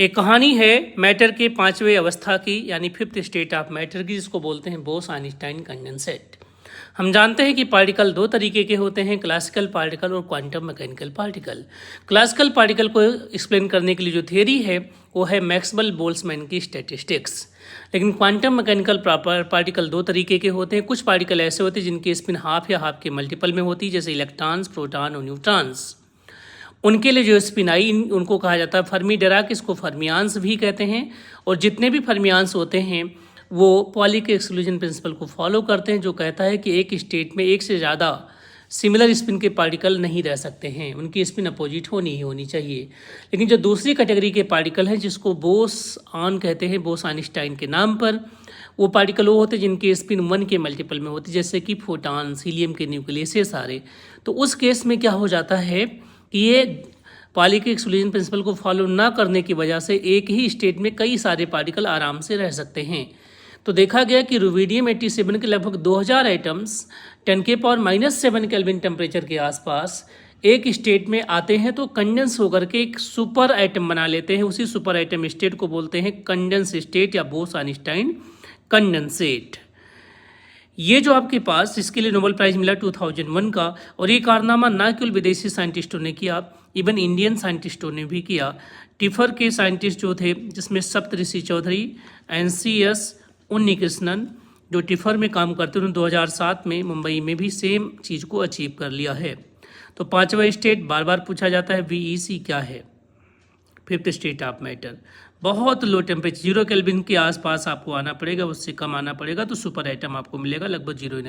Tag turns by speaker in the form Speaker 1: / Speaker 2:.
Speaker 1: एक कहानी है मैटर के पांचवें अवस्था की यानी फिफ्थ स्टेट ऑफ मैटर की, जिसको बोलते हैं बोस-आइंस्टाइन कंडेंसेट। हम जानते हैं कि पार्टिकल दो तरीके के होते हैं, क्लासिकल पार्टिकल और quantum mechanical particle. Classical particle को एक्सप्लेन करने के लिए जो थियरी है वो है मैक्सवेल बोल्ट्जमैन की स्टैटिस्टिक्स। लेकिन क्वांटम मैकेनिकल पार्टिकल दो तरीके के होते हैं। कुछ पार्टिकल ऐसे होते हैं जिनकी स्पिन हाफ या हाफ के मल्टीपल में होती है, जैसे इलेक्ट्रॉन्स, प्रोटॉन और न्यूट्रॉन्स। उनके लिए जो स्पिन आई उनको कहा जाता है फर्मी डिराक, इसको फर्मियांस भी कहते हैं। और जितने भी फर्मियांस होते हैं वो पॉली के एक्सक्लूजन प्रिंसिपल को फॉलो करते हैं, जो कहता है कि एक स्टेट में एक से ज़्यादा सिमिलर स्पिन के पार्टिकल नहीं रह सकते हैं, उनकी स्पिन अपोजिट होनी ही होनी चाहिए। लेकिन जो दूसरी कैटेगरी के पार्टिकल हैं जिसको बोस ऑन कहते हैं, बोस आइंस्टाइन के नाम पर, वो पार्टिकल वो होते हैं जिनकी स्पिन 1 के मल्टीपल में होती है, जैसे कि फोटॉन्स, हीलियम के न्यूक्लियस, ये सारे। तो उस केस में क्या हो जाता है कि ये पॉली के एक्सक्लूजन प्रिंसिपल को फॉलो ना करने की वजह से एक ही स्टेट में कई सारे पार्टिकल आराम से रह सकते हैं। तो देखा गया कि रुबिडियम 87 के लगभग 2000 एटम्स 10⁻⁻7 केल्विन टेम्परेचर के आसपास एक स्टेट में आते हैं तो कंडेंस होकर के एक सुपर एटम बना लेते हैं। उसी सुपर एटम स्टेट को बोलते हैं कंडेंस स्टेट या बोस-आइंस्टाइन कंडेंसेट। ये जो आपके पास, इसके लिए नोबेल प्राइज़ मिला 2001 का। और ये कारनामा ना केवल विदेशी साइंटिस्टों ने किया, इवन इंडियन साइंटिस्टों ने भी किया। टिफर के साइंटिस्ट जो थे, जिसमें सप्तऋषि चौधरी, NCS उन्नीकृष्णन, जो टिफर में काम करते हैं, 2007 में मुंबई में भी सेम चीज़ को अचीव कर लिया है। तो पांचवा स्टेट बार बार पूछा जाता है, VEC क्या है? Fifth state of matter. बहुत लो टेम्परेचर 0 केल्विन के आसपास आपको आना पड़ेगा, उससे कम आना पड़ेगा तो सुपर एटम आपको मिलेगा, लगभग 0 एनर्जी।